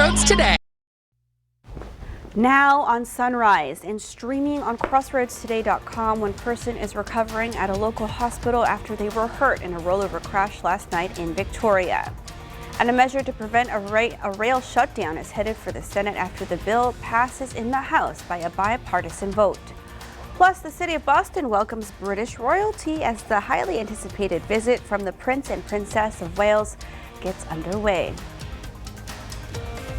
Crossroads today. Now on Sunrise and streaming on crossroadstoday.com, one person is recovering at a local hospital after they were hurt in a rollover crash last night in Victoria. And a measure to prevent a rail shutdown is headed for the Senate after the bill passes in the House by a bipartisan vote. Plus, the city of Boston welcomes British royalty as the highly anticipated visit from the Prince and Princess of Wales gets underway.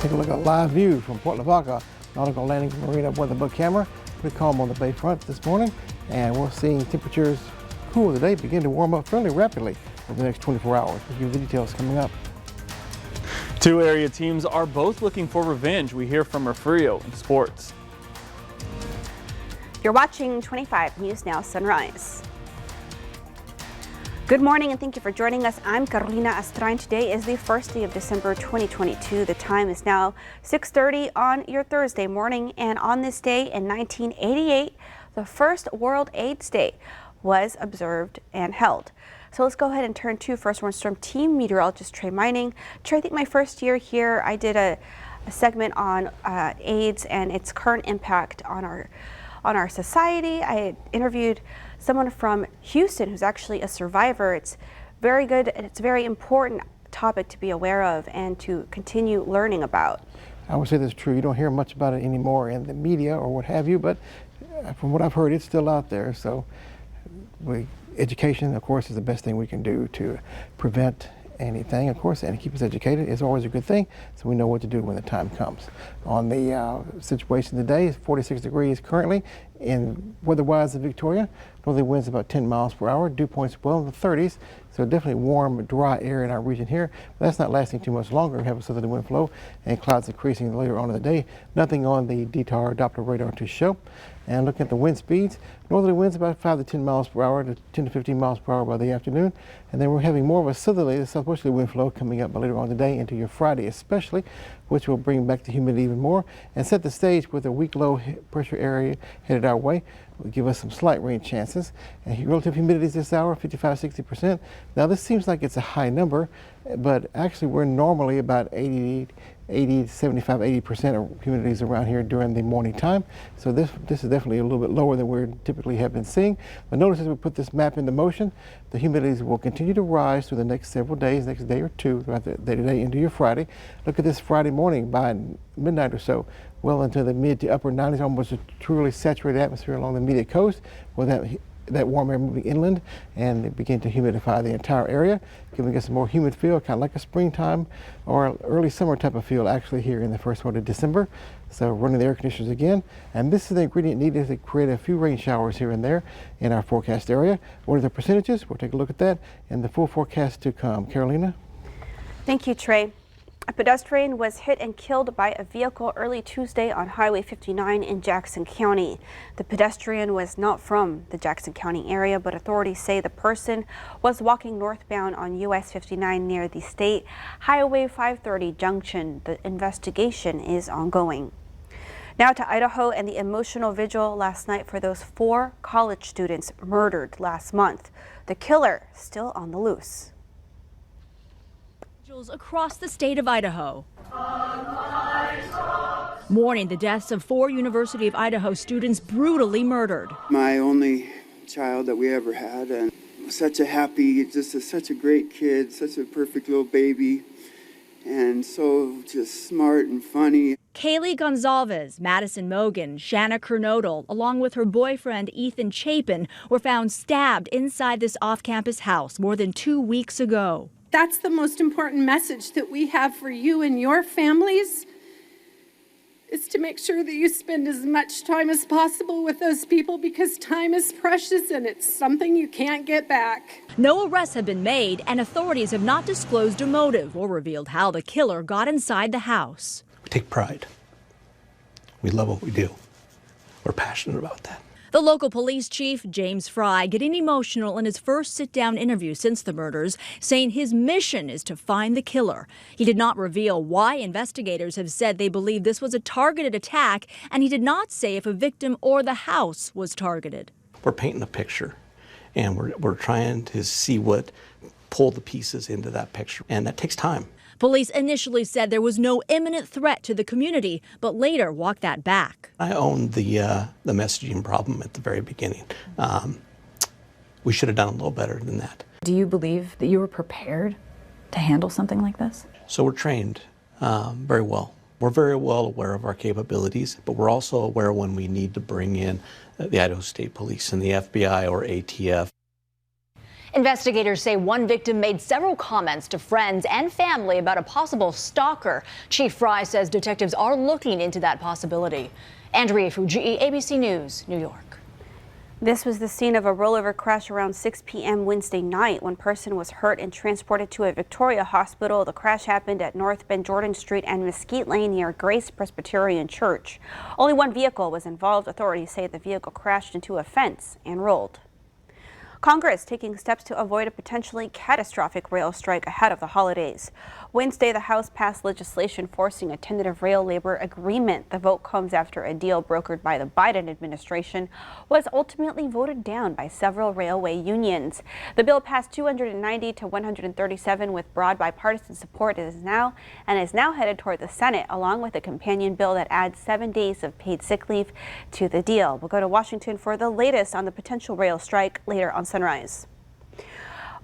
Take a look at a live view from Port Lavaca, Nautical Landing Marina weather book camera. Pretty calm on the bayfront this morning, and we're seeing temperatures cool today begin to warm up fairly rapidly over the next 24 hours. We'll give you the details coming up. Two area teams are both looking for revenge. We hear from Refugio in sports. You're watching 25 News Now Sunrise. Good morning and thank you for joining us. I'm Carolina Astrain. Today is the first day of December 2022. The time is now 6:30 on your Thursday morning, and on this day in 1988, the first World AIDS Day was observed and held. So let's go ahead and turn to First Warn Storm Team meteorologist Trey Mining. Trey, I think my first year here, I did a segment on AIDS and its current impact on our society. I interviewed someone from Houston who's actually a survivor. It's very good and it's a very important topic to be aware of and to continue learning about. I would say that's true. You don't hear much about it anymore in the media or what have you, but from what I've heard, it's still out there. So education, of course, is the best thing we can do to prevent anything, of course, and keep us educated is always a good thing, so we know what to do when the time comes. On the situation today, it's 46 degrees currently, and weather-wise in Victoria, northerly winds about 10 miles per hour, dew points well in the 30s, so definitely warm, dry air in our region here, but that's not lasting too much longer. We have a southerly wind flow and clouds increasing later on in the day. Nothing on the DTAR Doppler radar to show. And looking at the wind speeds, northerly winds about 5 to 10 miles per hour to 10 to 15 miles per hour by the afternoon. And then we're having more of a southerly to southwesterly wind flow coming up later on today into your Friday especially, which will bring back the humidity even more and set the stage with a weak low pressure area headed our way. Will give us some slight rain chances. And relative humidity this hour, 55–60%. Now this seems like it's a high number, but actually we're normally about 80 to 75, 80% of humidities around here during the morning time. So this is definitely a little bit lower than we typically have been seeing. But notice as we put this map into motion, the humidities will continue to rise through the next several days, next day or two, throughout the day today into your Friday. Look at this Friday morning by midnight or so, well into the mid to upper 90s, almost a truly saturated atmosphere along the immediate coast, with that warm air moving inland and begin to humidify the entire area, giving us a more humid feel, kind of like a springtime or early summer type of feel actually here in the first part of December. So running the air conditioners again, and this is the ingredient needed to create a few rain showers here and there in our forecast area. What are the percentages? We'll take a look at that and the full forecast to come. Carolina? Thank you, Trey. A pedestrian was hit and killed by a vehicle early Tuesday on Highway 59 in Jackson County. The pedestrian was not from the Jackson County area, but authorities say the person was walking northbound on US 59 near the State Highway 530 junction. The investigation is ongoing. Now to Idaho and the emotional vigil last night for those 4 college students murdered last month. The killer still on the loose. Across the state of Idaho, mourning the deaths of 4 University of Idaho students brutally murdered. My only child that we ever had, and such a happy, such a great kid, such a perfect little baby, and so just smart and funny. Kaylee Gonzalez, Madison Mogan, Shanna Kernodle, along with her boyfriend Ethan Chapin, were found stabbed inside this off-campus house more than 2 weeks ago. That's the most important message that we have for you and your families, is to make sure that you spend as much time as possible with those people, because time is precious and it's something you can't get back. No arrests have been made, and authorities have not disclosed a motive or revealed how the killer got inside the house. We take pride. We love what we do. We're passionate about that. The local police chief, James Fry, getting emotional in his first sit-down interview since the murders, saying his mission is to find the killer. He did not reveal why investigators have said they believe this was a targeted attack, and he did not say if a victim or the house was targeted. We're painting a picture, and we're trying to see what pull the pieces into that picture, and that takes time. Police initially said there was no imminent threat to the community, but later walked that back. I owned the messaging problem at the very beginning. We should have done a little better than that. Do you believe that you were prepared to handle something like this? So we're trained very well. We're very well aware of our capabilities, but we're also aware when we need to bring in the Idaho State Police and the FBI or ATF. Investigators say one victim made several comments to friends and family about a possible stalker. Chief Fry says detectives are looking into that possibility. Andrea Fujii, ABC News, New York. This was the scene of a rollover crash around 6 p.m. Wednesday night. One person was hurt and transported to a Victoria hospital. The crash happened at North Bend Jordan Street and Mesquite Lane near Grace Presbyterian Church. Only one vehicle was involved. Authorities say the vehicle crashed into a fence and rolled. Congress taking steps to avoid a potentially catastrophic rail strike ahead of the holidays. Wednesday, the House passed legislation forcing a tentative rail labor agreement. The vote comes after a deal brokered by the Biden administration was ultimately voted down by several railway unions. The bill passed 290 to 137 with broad bipartisan support. It is now headed toward the Senate, along with a companion bill that adds 7 days of paid sick leave to the deal. We'll go to Washington for the latest on the potential rail strike later on Sunrise.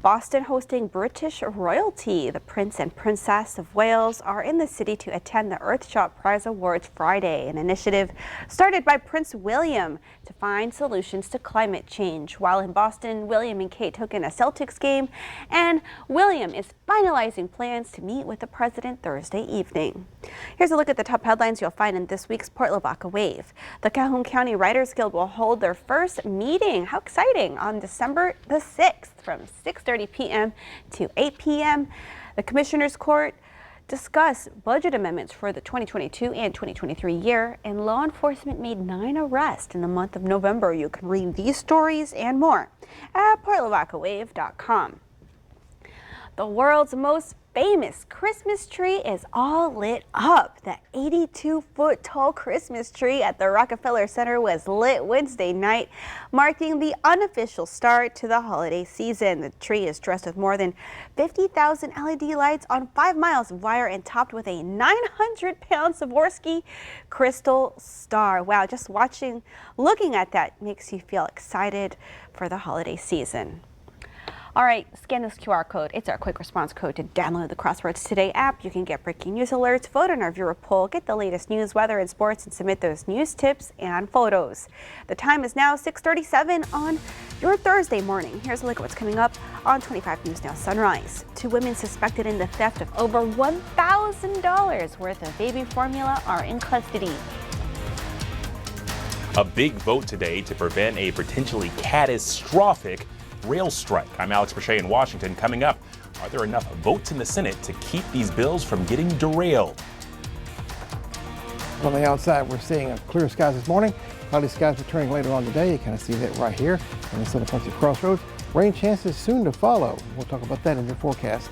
Boston hosting British royalty. The Prince and Princess of Wales are in the city to attend the Earthshot Prize Awards Friday, an initiative started by Prince William to find solutions to climate change. While in Boston, William and Kate took in a Celtics game, and William is finalizing plans to meet with the president Thursday evening. Here's a look at the top headlines you'll find in this week's Port Lavaca Wave. The Calhoun County Writers Guild will hold their first meeting, how exciting, on December the 6th from 6:30 p.m. to 8 p.m. The Commissioners Court discuss budget amendments for the 2022 and 2023 year, and law enforcement made 9 arrests in the month of November. You can read these stories and more at PortLavacaWave.com. The world's most famous Christmas tree is all lit up. The 82-foot tall Christmas tree at the Rockefeller Center was lit Wednesday night, marking the unofficial start to the holiday season. The tree is dressed with more than 50,000 LED lights on 5 miles of wire and topped with a 900-pound Swarovski crystal star. Wow, just looking at that makes you feel excited for the holiday season. All right, scan this QR code. It's our quick response code to download the Crossroads Today app. You can get breaking news alerts, vote on our viewer poll, get the latest news, weather, and sports, and submit those news tips and photos. The time is now 6:37 on your Thursday morning. Here's a look at what's coming up on 25 News Now Sunrise. 2 women suspected in the theft of over $1,000 worth of baby formula are in custody. A big vote today to prevent a potentially catastrophic rail strike. I'm Alex Brachet in Washington. Coming up, are there enough votes in the Senate to keep these bills from getting derailed? On the outside, we're seeing clear skies this morning. Cloudy skies returning later on today. You kind of see that right here in the southern parts of Crossroads. Rain chances soon to follow. We'll talk about that in your forecast.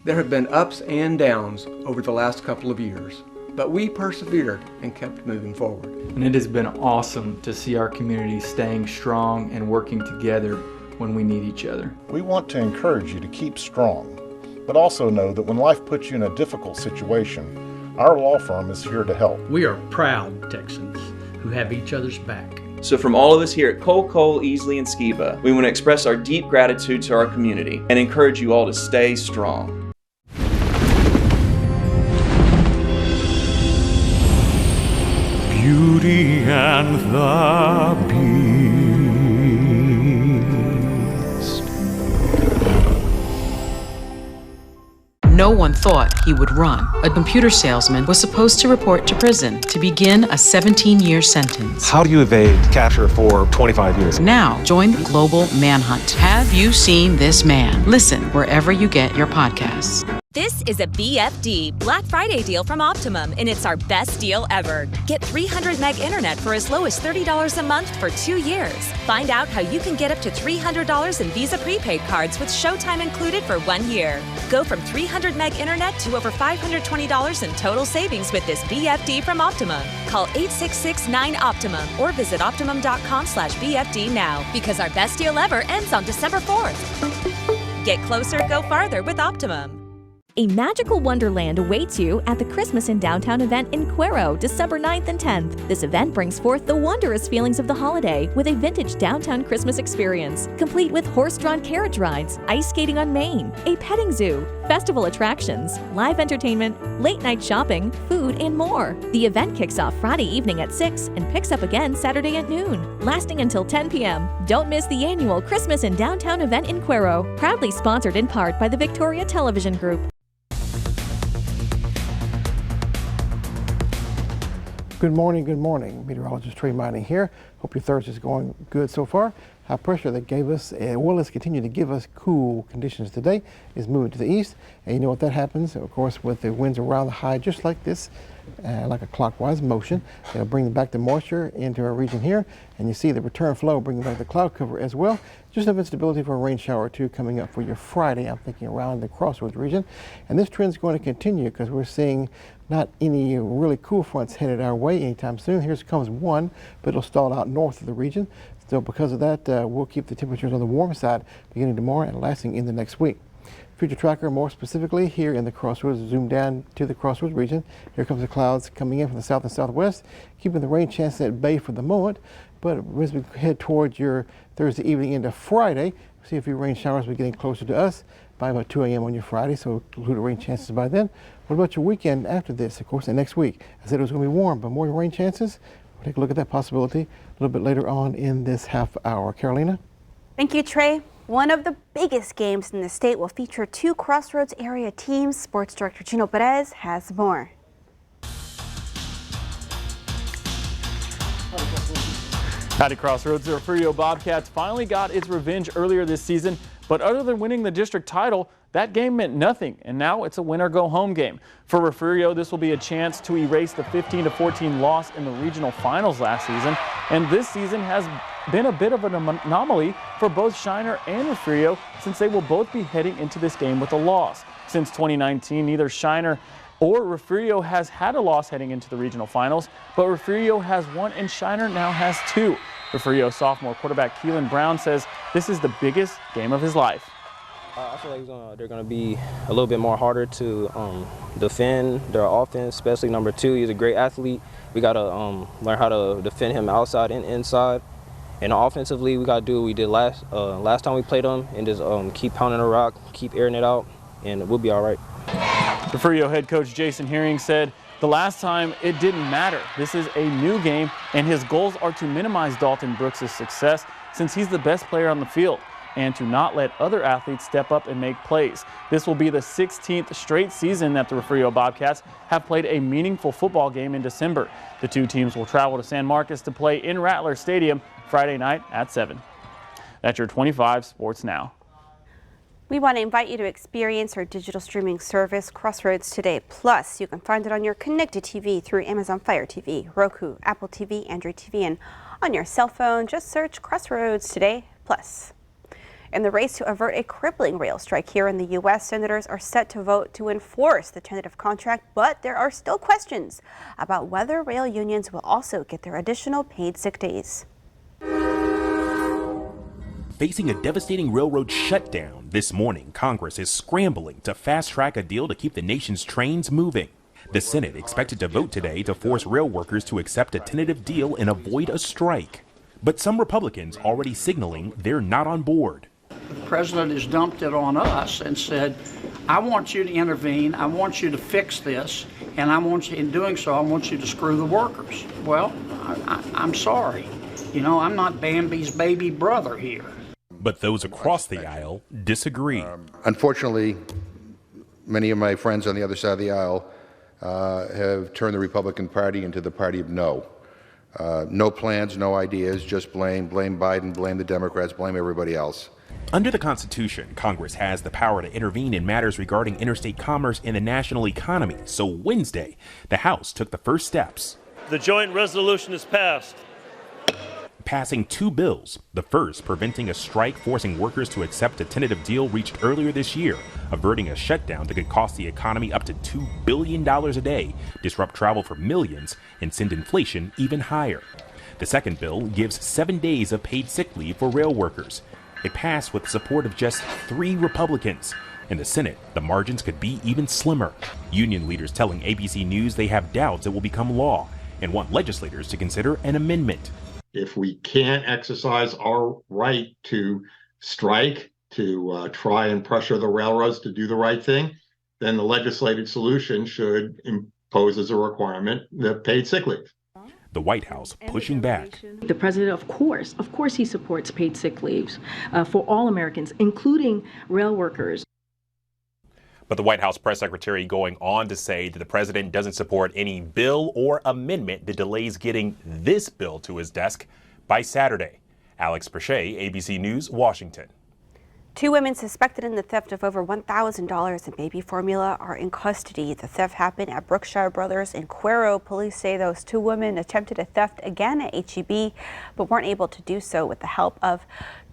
There have been ups and downs over the last couple of years, but we persevered and kept moving forward. And it has been awesome to see our community staying strong and working together when we need each other. We want to encourage you to keep strong, but also know that when life puts you in a difficult situation, our law firm is here to help. We are proud Texans who have each other's back. So from all of us here at Cole, Easley, and Skiba, we want to express our deep gratitude to our community and encourage you all to stay strong. Beauty and the Beast. No one thought he would run. A computer salesman was supposed to report to prison to begin a 17-year sentence. How do you evade capture for 25 years? Now, join the global manhunt. Have you seen this man? Listen wherever you get your podcasts. This is a BFD Black Friday deal from Optimum, and it's our best deal ever. Get 300 meg internet for as low as $30 a month for 2 years. Find out how you can get up to $300 in Visa prepaid cards with Showtime included for 1 year. Go from 300 meg internet to over $520 in total savings with this BFD from Optimum. Call 866-9-OPTIMUM or visit optimum.com/BFD now, because our best deal ever ends on December 4th. Get closer, go farther with Optimum. A magical wonderland awaits you at the Christmas in Downtown event in Cuero, December 9th and 10th. This event brings forth the wondrous feelings of the holiday with a vintage downtown Christmas experience, complete with horse-drawn carriage rides, ice skating on Main, a petting zoo, festival attractions, live entertainment, late-night shopping, food, and more. The event kicks off Friday evening at 6 and picks up again Saturday at noon, lasting until 10 p.m. Don't miss the annual Christmas in Downtown event in Cuero, proudly sponsored in part by the Victoria Television Group. Good morning, good morning. Meteorologist Trey Mining here. Hope your Thursday is going good so far. High pressure that gave us, well, it's continued to give us cool conditions today, is moving to the east. And you know what that happens, of course, with the winds around the high, just like this, like a clockwise motion. It'll bring back the moisture into our region here. And you see the return flow bringing back the cloud cover as well. Just enough instability for a rain shower or two coming up for your Friday, I'm thinking around the Crossroads region. And this trend is going to continue because we're seeing not any really cool fronts headed our way anytime soon. Here comes one, but it'll stall out north of the region. So because of that, we'll keep the temperatures on the warm side beginning tomorrow and lasting in the next week. Future tracker, more specifically here in the Crossroads, zoom down to the Crossroads region. Here comes the clouds coming in from the south and southwest, keeping the rain chances at bay for the moment. But as we head towards your Thursday evening into Friday, see a few rain showers will be getting closer to us by about 2 a.m. on your Friday, so include the rain chances by then. What about your weekend after this, of course, and next week? I said it was going to be warm, but more rain chances. We'll take a look at that possibility a little bit later on in this half hour. Carolina? Thank you, Trey. One of the biggest games in the state will feature two Crossroads area teams. Sports Director Gino Perez has more. Howdy, Crossroads. The Refugio Bobcats finally got its revenge earlier this season, but other than winning the district title, that game meant nothing, and now it's a winner-go-home game. For Refugio, this will be a chance to erase the 15-14 loss in the regional finals last season, and this season has been a bit of an anomaly for both Shiner and Refugio since they will both be heading into this game with a loss. Since 2019, neither Shiner or Refugio has had a loss heading into the regional finals, but Refugio has one and Shiner now has two. Refugio sophomore quarterback Keelan Brown says this is the biggest game of his life. I feel like they're going to be a little bit more harder to defend their offense, especially number 2. He's a great athlete. We got to learn how to defend him outside and inside. And offensively, we got to do what we did last time we played them and just keep pounding the rock, keep airing it out, and we'll be all right. Refugio head coach Jason Herring said the last time it didn't matter. This is a new game, and his goals are to minimize Dalton Brooks' success since he's the best player on the field, and to not let other athletes step up and make plays. This will be the 16th straight season that the Refugio Bobcats have played a meaningful football game in December. The two teams will travel to San Marcos to play in Rattler Stadium Friday night at 7. That's your 25 Sports Now. We want to invite you to experience our digital streaming service, Crossroads Today Plus. You can find it on your connected TV through Amazon Fire TV, Roku, Apple TV, Android TV, and on your cell phone, just search Crossroads Today Plus. In the race to avert a crippling rail strike here in the U.S., senators are set to vote to enforce the tentative contract, but there are still questions about whether rail unions will also get their additional paid sick days. Facing a devastating railroad shutdown this morning, Congress is scrambling to fast-track a deal to keep the nation's trains moving. The Senate expected to vote today to force rail workers to accept a tentative deal and avoid a strike. But some Republicans already signaling they're not on board. The president has dumped it on us and said, I want you to intervene, I want you to fix this, and I want you, in doing so, I want you to screw the workers. Well, I'm sorry. You know, I'm not Bambi's baby brother here. But those across the aisle disagree. Unfortunately, many of my friends on the other side of the aisle have turned the Republican Party into the party of no. No plans, no ideas, just blame Biden, blame the Democrats, blame everybody else. Under the Constitution, Congress has the power to intervene in matters regarding interstate commerce and the national economy. So Wednesday, the House took the first steps. The joint resolution is passed. Passing two bills. The first, preventing a strike forcing workers to accept a tentative deal reached earlier this year, averting a shutdown that could cost the economy up to $2 billion a day, disrupt travel for millions, and send inflation even higher. The second bill gives 7 days of paid sick leave for rail workers. It passed with the support of just 3 Republicans. In the Senate, the margins could be even slimmer. Union leaders telling ABC News they have doubts it will become law and want legislators to consider an amendment. If we can't exercise our right to strike, to try and pressure the railroads to do the right thing, then the legislative solution should impose as a requirement the paid sick leave. The White House pushing back. The president, of course, he supports paid sick leaves for all Americans, including rail workers. But the White House press secretary going on to say that the president doesn't support any bill or amendment that delays getting this bill to his desk by Saturday. Alex Perche, ABC News, Washington. 2 women suspected in the theft of over $1,000 in baby formula are in custody. The theft happened at Brookshire Brothers in Cuero. Police say those 2 women attempted a theft again at HEB, but weren't able to do so with the help of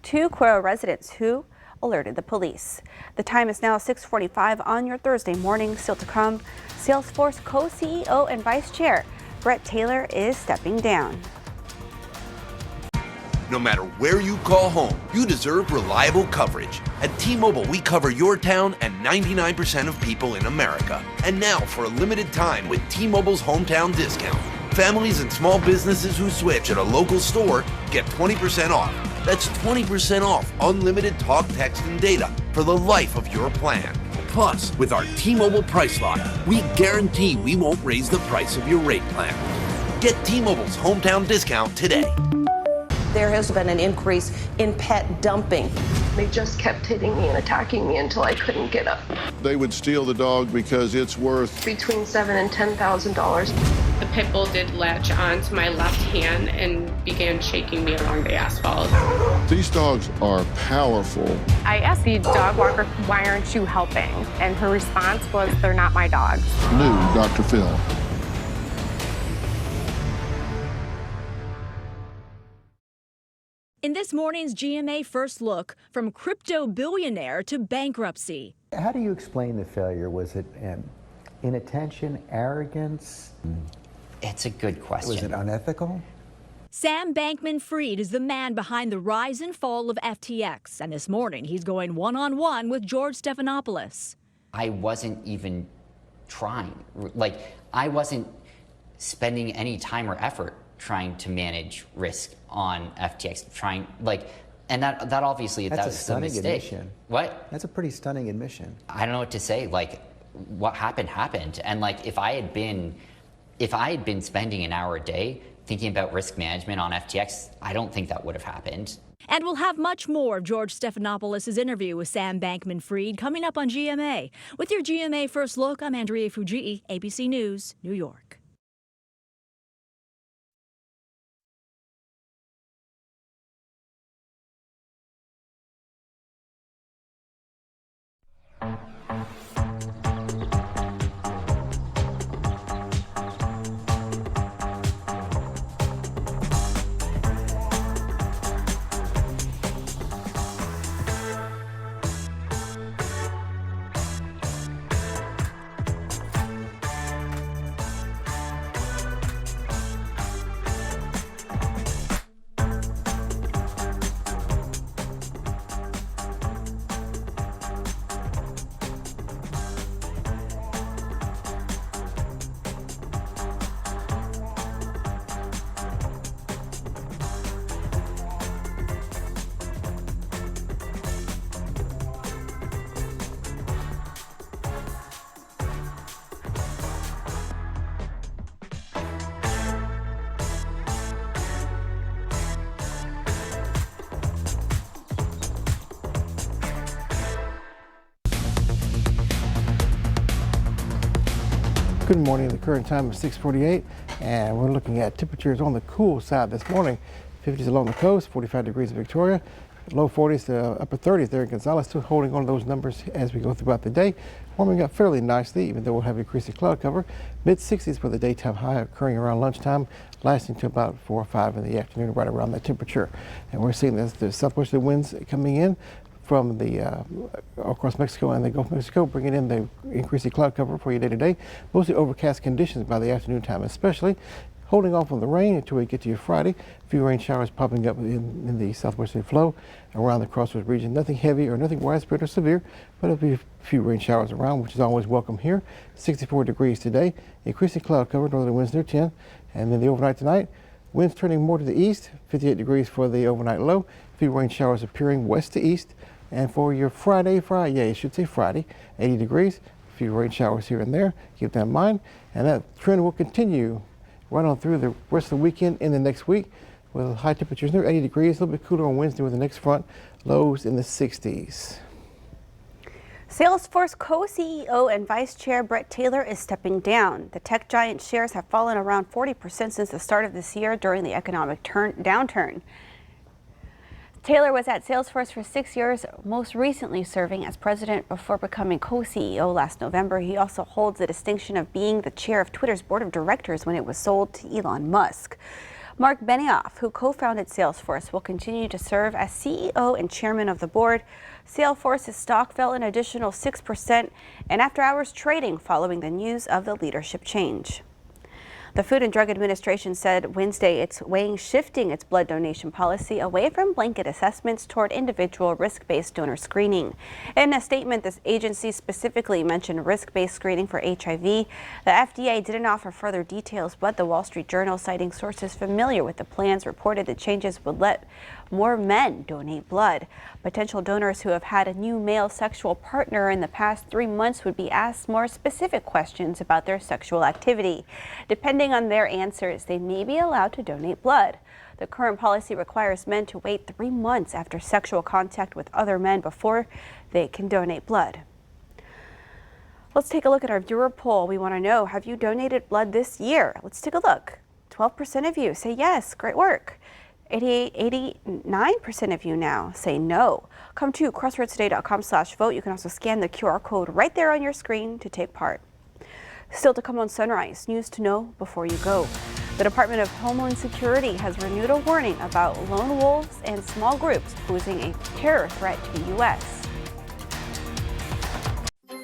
2 Cuero residents who alerted the police. The time is now 6:45 on your Thursday morning. Still to come, Salesforce co-CEO and Vice Chair Bret Taylor is stepping down. No matter where you call home, you deserve reliable coverage. At T-Mobile, we cover your town and 99% of people in America. And now, for a limited time with T-Mobile's hometown discount, families and small businesses who switch at a local store get 20% off. That's 20% off unlimited talk, text, and data for the life of your plan. Plus, with our T-Mobile Price Lock, we guarantee we won't raise the price of your rate plan. Get T-Mobile's hometown discount today. There has been an increase in pet dumping. They just kept hitting me and attacking me until I couldn't get up. They would steal the dog because it's worth between $7,000 and $10,000. The pit bull did latch onto my left hand and began shaking me along the asphalt. These dogs are powerful. I asked the dog walker, "Why aren't you helping?" And her response was, "They're not my dogs." New Dr. Phil. In this morning's GMA First Look, from crypto billionaire to bankruptcy. How do you explain the failure? Was it inattention, arrogance? It's a good question. Was it unethical? Sam Bankman-Fried is the man behind the rise and fall of FTX, and this morning he's going one-on-one with George Stephanopoulos. I wasn't even trying. I wasn't spending any time or effort trying to manage risk on FTX, and that obviously That's that was a stunning the mistake. admission. What? That's a pretty stunning admission. I don't know what to say. What happened, and if I had been spending an hour a day thinking about risk management on FTX, I don't think that would have happened. And we'll have much more of George Stephanopoulos' interview with Sam Bankman-Fried coming up on GMA. With your GMA First Look, I'm Andrea Fujii, ABC News, New York. Good morning. The current time is 6:48, and we're looking at temperatures on the cool side this morning. 50s along the coast, 45 degrees in Victoria, low 40s to upper 30s there in Gonzales. Still holding on to those numbers as we go throughout the day. Warming up fairly nicely, even though we'll have increasing cloud cover. Mid-60s for the daytime high, occurring around lunchtime, lasting to about 4 or 5 in the afternoon, right around that temperature. And we're seeing the southwesterly winds coming in from the across Mexico and the Gulf of Mexico, bringing in the increasing cloud cover for your day-to-day. Mostly overcast conditions by the afternoon time, especially holding off on the rain until we get to your Friday. A few rain showers popping up in the southwesterly flow around the Crossroads region. Nothing heavy or nothing widespread or severe, but there'll be a few rain showers around, which is always welcome here. 64 degrees today, increasing cloud cover, northern winds near 10. And then the overnight tonight, winds turning more to the east, 58 degrees for the overnight low. A few rain showers appearing west to east. And for your Friday, 80 degrees. A few rain showers here and there. Keep that in mind. And that trend will continue right on through the rest of the weekend and the next week with high temperatures near 80 degrees. A little bit cooler on Wednesday with the next front. Lows in the 60s. Salesforce co-CEO and Vice Chair Bret Taylor is stepping down. The tech giant shares have fallen around 40% since the start of this year during the economic downturn. Taylor was at Salesforce for 6 years, most recently serving as president before becoming co-CEO last November. He also holds the distinction of being the chair of Twitter's board of directors when it was sold to Elon Musk. Mark Benioff, who co-founded Salesforce, will continue to serve as CEO and chairman of the board. Salesforce's stock fell an additional 6% in after-hours trading following the news of the leadership change. The Food and Drug Administration said Wednesday it's weighing shifting its blood donation policy away from blanket assessments toward individual risk-based donor screening. In a statement, this agency specifically mentioned risk-based screening for HIV. The FDA didn't offer further details, but the Wall Street Journal, citing sources familiar with the plans, reported the changes would let more men donate blood. Potential donors who have had a new male sexual partner in the past 3 months would be asked more specific questions about their sexual activity. Depending on their answers, they may be allowed to donate blood. The current policy requires men to wait 3 months after sexual contact with other men before they can donate blood. Let's take a look at our viewer poll. We want to know, have you donated blood this year? Let's take a look. 12% of you say yes, great work. 89% of you now say no. Come to crossroadstoday.com/vote. You can also scan the QR code right there on your screen to take part. Still to come on Sunrise, news to know before you go. The Department of Homeland Security has renewed a warning about lone wolves and small groups posing a terror threat to the U.S.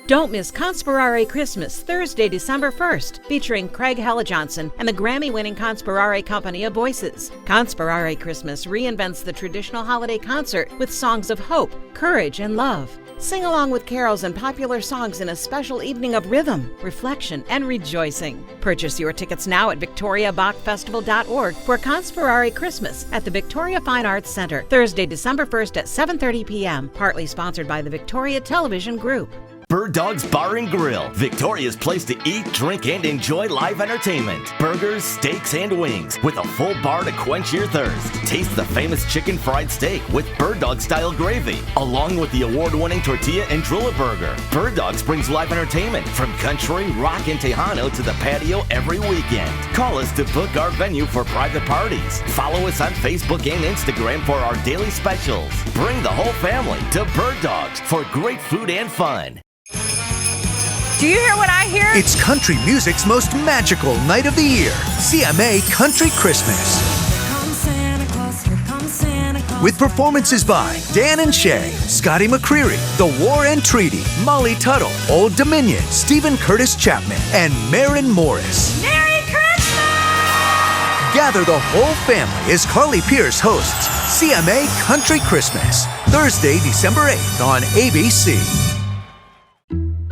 Don't miss Conspirare Christmas, Thursday, December 1st, featuring Craig Hella-Johnson and the Grammy-winning Conspirare Company of Voices. Conspirare Christmas reinvents the traditional holiday concert with songs of hope, courage, and love. Sing along with carols and popular songs in a special evening of rhythm, reflection, and rejoicing. Purchase your tickets now at victoriabachfestival.org for Conspirare Christmas at the Victoria Fine Arts Center, Thursday, December 1st at 7:30 p.m., partly sponsored by the Victoria Television Group. Bird Dog's Bar and Grill, Victoria's place to eat, drink, and enjoy live entertainment. Burgers, steaks, and wings with a full bar to quench your thirst. Taste the famous chicken fried steak with Bird Dog style gravy, along with the award-winning tortilla and drilla burger. Bird Dogs brings live entertainment from country, rock, and Tejano to the patio every weekend. Call us to book our venue for private parties. Follow us on Facebook and Instagram for our daily specials. Bring the whole family to Bird Dogs for great food and fun. Do you hear what I hear? It's country music's most magical night of the year. CMA Country Christmas. With performances by Dan and Shay, Scotty McCreery, The War and Treaty, Molly Tuttle, Old Dominion, Stephen Curtis Chapman, and Maren Morris. Merry Christmas! Gather the whole family as Carly Pierce hosts CMA Country Christmas, Thursday, December 8th on ABC.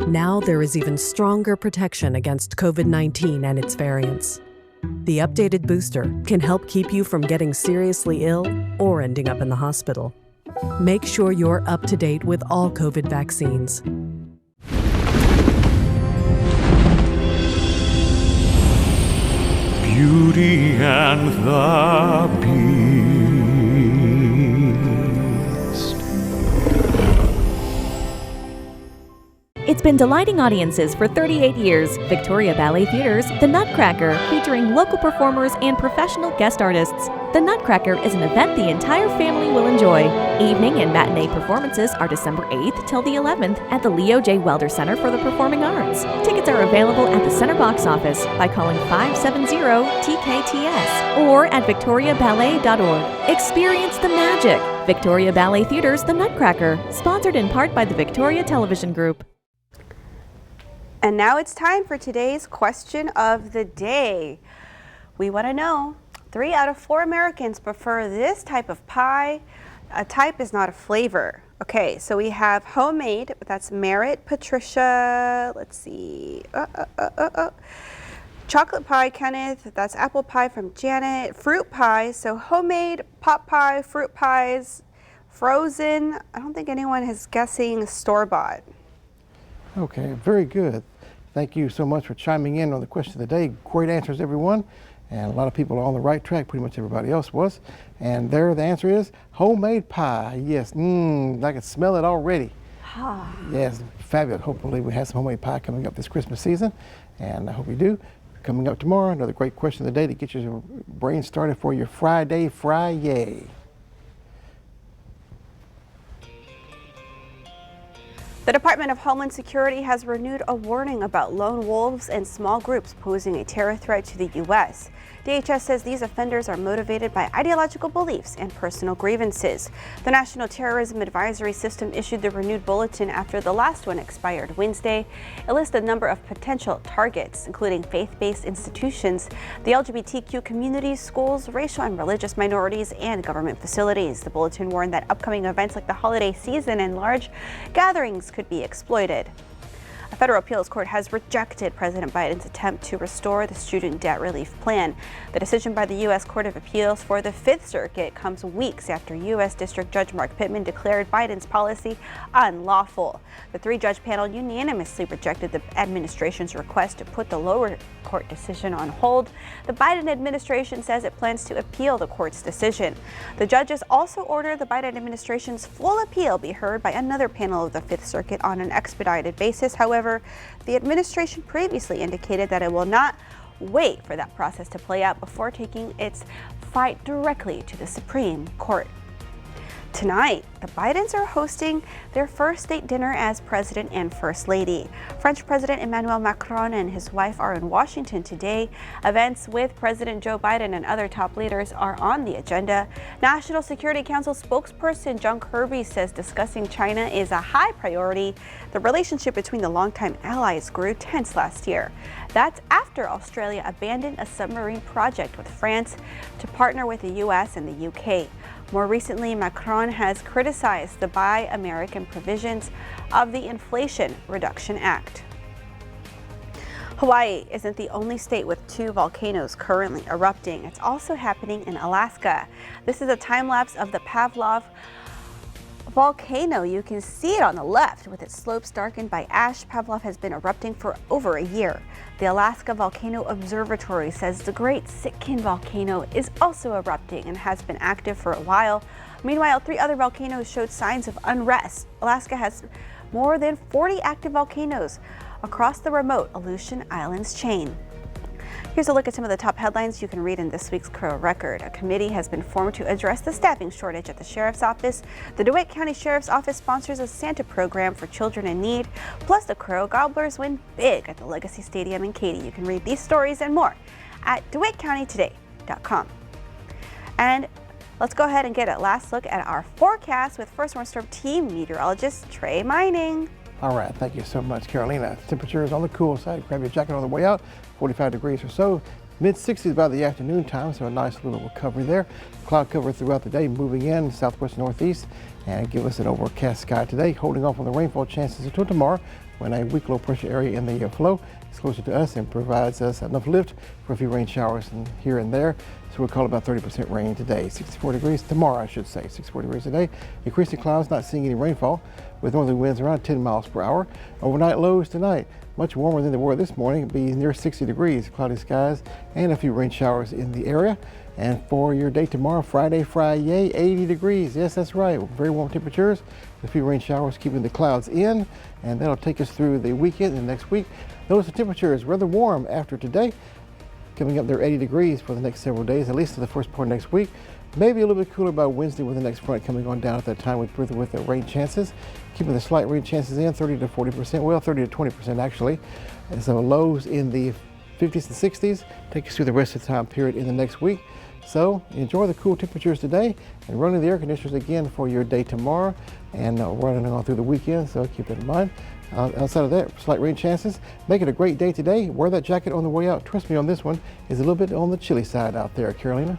Now there is even stronger protection against COVID-19 and its variants. The updated booster can help keep you from getting seriously ill or ending up in the hospital. Make sure you're up to date with all COVID vaccines. Beauty and the Beast. It's been delighting audiences for 38 years. Victoria Ballet Theater's The Nutcracker, featuring local performers and professional guest artists. The Nutcracker is an event the entire family will enjoy. Evening and matinee performances are December 8th till the 11th at the Leo J. Welder Center for the Performing Arts. Tickets are available at the center box office by calling 570-TKTS or at victoriaballet.org. Experience the magic. Victoria Ballet Theater's The Nutcracker, sponsored in part by the Victoria Television Group. And now it's time for today's question of the day. We want to know. 3 out of 4 Americans prefer this type of pie. A type is not a flavor. Okay, so we have homemade, that's Merritt, Patricia, let's see, chocolate pie, Kenneth, that's apple pie from Janet, fruit pie, so homemade, pot pie, fruit pies, frozen. I don't think anyone is guessing store-bought. Okay, very good. Thank you so much for chiming in on the question of the day. Great answers, everyone. And a lot of people are on the right track, pretty much everybody else was. And there the answer is homemade pie. Yes, I can smell it already. Yes, fabulous. Hopefully we have some homemade pie coming up this Christmas season, and I hope we do. Coming up tomorrow, another great question of the day to get your brain started for your Friday Fry-yay. The Department of Homeland Security has renewed a warning about lone wolves and small groups posing a terror threat to the U.S. DHS says these offenders are motivated by ideological beliefs and personal grievances. The National Terrorism Advisory System issued the renewed bulletin after the last one expired Wednesday. It lists a number of potential targets, including faith-based institutions, the LGBTQ communities, schools, racial and religious minorities, and government facilities. The bulletin warned that upcoming events like the holiday season and large gatherings could be exploited. A federal appeals court has rejected President Biden's attempt to restore the student debt relief plan. The decision by the U.S. Court of Appeals for the Fifth Circuit comes weeks after U.S. District Judge Mark Pittman declared Biden's policy unlawful. The 3-judge panel unanimously rejected the administration's request to put the lower court decision on hold. The Biden administration says it plans to appeal the court's decision. The judges also ordered the Biden administration's full appeal be heard by another panel of the Fifth Circuit on an expedited basis. However, the administration previously indicated that it will not wait for that process to play out before taking its fight directly to the Supreme Court. Tonight, the Bidens are hosting their first state dinner as President and First Lady. French President Emmanuel Macron and his wife are in Washington today. Events with President Joe Biden and other top leaders are on the agenda. National Security Council spokesperson John Kirby says discussing China is a high priority. The relationship between the longtime allies grew tense last year. That's after Australia abandoned a submarine project with France to partner with the U.S. and the UK. More recently, Macron has criticized the Buy American provisions of the Inflation Reduction Act. Hawaii isn't the only state with 2 volcanoes currently erupting. It's also happening in Alaska. This is a time-lapse of the Pavlov volcano. You can see it on the left with its slopes darkened by ash. Pavlov has been erupting for over a year. The Alaska Volcano Observatory says the Great Sitkin volcano is also erupting and has been active for a while. Meanwhile, 3 other volcanoes showed signs of unrest. Alaska has more than 40 active volcanoes across the remote Aleutian Islands chain. Here's a look at some of the top headlines you can read in this week's Crow Record. A committee has been formed to address the staffing shortage at the Sheriff's Office. The DeWitt County Sheriff's Office sponsors a Santa program for children in need. Plus, the Crow Gobblers win big at the Legacy Stadium in Katy. You can read these stories and more at DeWittCountyToday.com. And let's go ahead and get a last look at our forecast with First Warn Storm Team meteorologist Trey Mining. All right, thank you so much, Carolina. Temperature is on the cool side. Grab your jacket on the way out, 45 degrees or so. Mid-60s by the afternoon time, so a nice little recovery there. Cloud cover throughout the day, moving in southwest northeast, and give us an overcast sky today, holding off on the rainfall chances until tomorrow when a weak low pressure area in the flow is closer to us and provides us enough lift for a few rain showers here and there. So we'll call about 30% rain today. 64 degrees tomorrow, I should say. 64 degrees today. Increasing clouds, not seeing any rainfall with northerly winds around 10 miles per hour. Overnight lows tonight, much warmer than they were this morning. It'll be near 60 degrees, cloudy skies, and a few rain showers in the area. And for your day tomorrow, Friday, Fry-yay, 80 degrees. Yes, that's right. Very warm temperatures. A few rain showers keeping the clouds in, and that'll take us through the weekend and next week. Notice the temperature is rather warm after today. Coming up there 80 degrees for the next several days, at least for the first part of next week. Maybe a little bit cooler by Wednesday with the next front coming on down at that time with the rain chances. Keeping the slight rain chances in 30 to 40%, well 30 to 20% actually. And some lows in the 50s and 60s. Take us through the rest of the time period in the next week. So enjoy the cool temperatures today and running the air conditioners again for your day tomorrow and running on through the weekend, so keep that in mind. Outside of that, slight rain chances. Make it a great day today. Wear that jacket on the way out. Trust me on this one. It's a little bit on the chilly side out there, Carolina.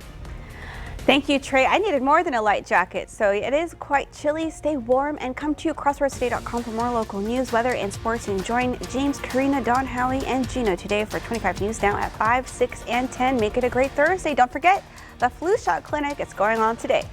Thank you, Trey. I needed more than a light jacket, so it is quite chilly. Stay warm and come to crossroadstoday.com for more local news, weather, and sports. And join James, Karina, Don, Howie, and Gino today for 25 News Now at 5, 6, and 10. Make it a great Thursday. Don't forget the flu shot clinic. It's going on today.